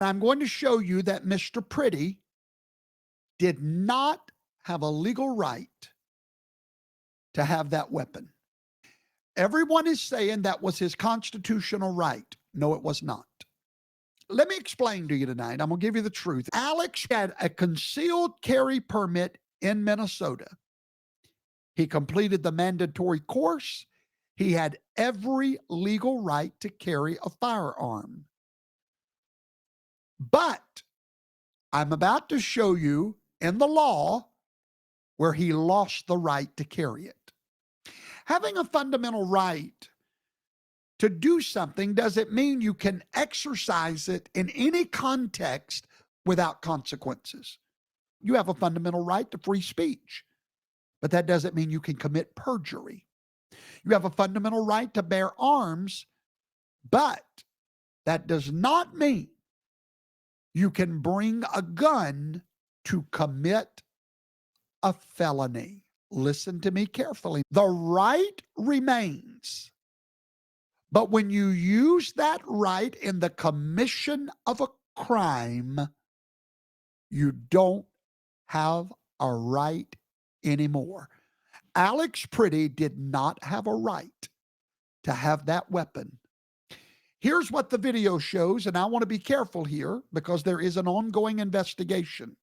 I'm going to show you that Mr. Pretti did not have a legal right to have that weapon. Everyone is saying that was his constitutional right. No, it was not. Let me explain to you tonight. I'm going to give you the truth. Alex had a concealed carry permit in Minnesota. He completed the mandatory course. He had every legal right to carry a firearm. But I'm about to show you in the law where he lost the right to carry it. Having a fundamental right to do something doesn't mean you can exercise it in any context without consequences. You have a fundamental right to free speech, but that doesn't mean you can commit perjury. You have a fundamental right to bear arms, but that does not mean you can bring a gun to commit a felony. Listen to me carefully. The right remains, but when you use that right in the commission of a crime, you don't have a right anymore. Alex Pretti did not have a right to have that weapon. Here's what the video shows, and I want to be careful here because there is an ongoing investigation.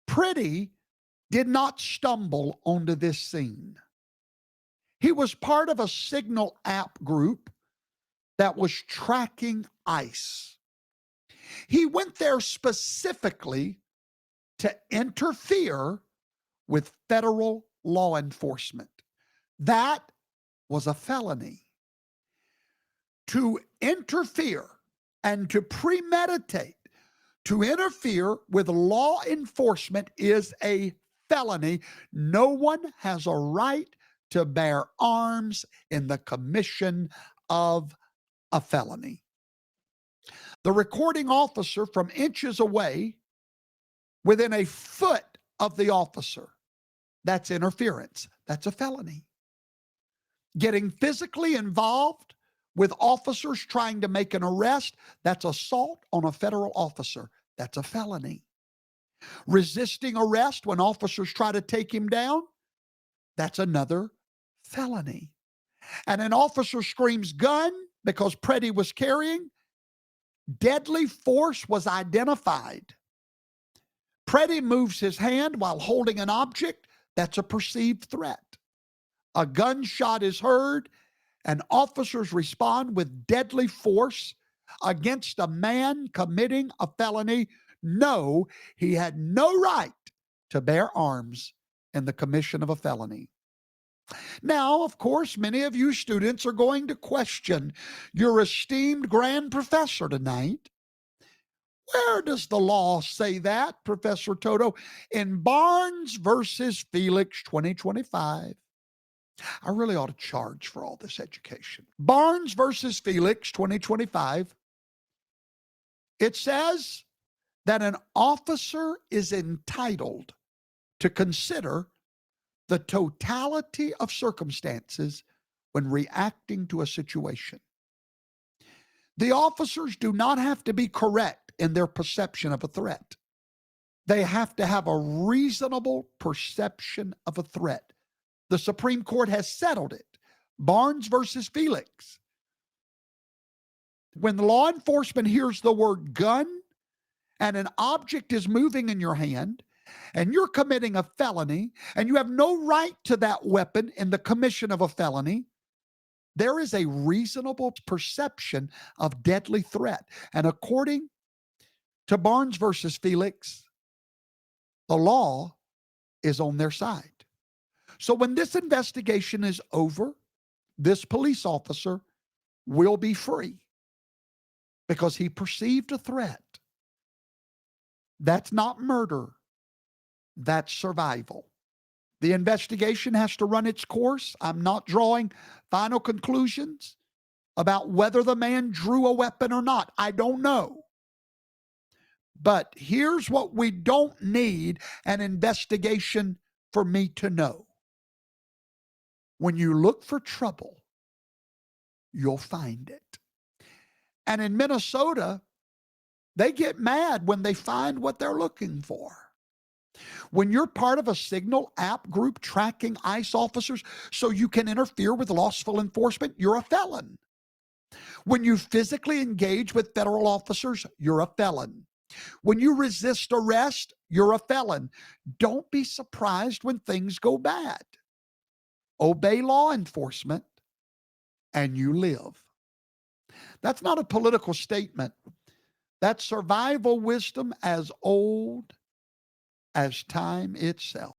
Pretti did not stumble onto this scene. He was part of a Signal app group that was tracking ICE. He went there specifically to interfere with federal law enforcement. That was a felony. To interfere and to premeditate, to interfere with law enforcement is a felony. No one has a right to bear arms in the commission of a felony. The recording officer from inches away, within a foot of the officer, that's interference. That's a felony. Getting physically involved with officers trying to make an arrest, that's assault on a federal officer. That's a felony. Resisting arrest when officers try to take him down, that's another felony. And an officer screams gun because Pretti was carrying, deadly force was identified. Pretti moves his hand while holding an object, that's a perceived threat. A gunshot is heard, and officers respond with deadly force against a man committing a felony. No, he had no right to bear arms in the commission of a felony. Now, of course, many of you students are going to question your esteemed grand professor tonight. Where does the law say that, Professor Toto? In Barnes versus Felix 2025. I really ought to charge for all this education. Barnes versus Felix 2025. It says that an officer is entitled to consider the totality of circumstances when reacting to a situation. The officers do not have to be correct in their perception of a threat. They have to have a reasonable perception of a threat. The Supreme Court has settled it. Barnes versus Felix. When the law enforcement hears the word gun and an object is moving in your hand and you're committing a felony and you have no right to that weapon in the commission of a felony, there is a reasonable perception of deadly threat. And according to Barnes versus Felix, the law is on their side. So when this investigation is over, this police officer will be free because he perceived a threat. That's not murder. That's survival. The investigation has to run its course. I'm not drawing final conclusions about whether the man drew a weapon or not. I don't know. But here's what we don't need an investigation for me to know. When you look for trouble, you'll find it. And in Minnesota, They get mad when they find what they're looking for. When you're part of a signal app group tracking ICE officers so you can interfere with lawful enforcement, you're a felon. When you physically engage with federal officers, you're a felon. When you resist arrest, you're a felon. Don't be surprised when things go bad. Obey law enforcement and you live. That's not a political statement. That's survival wisdom as old as time itself.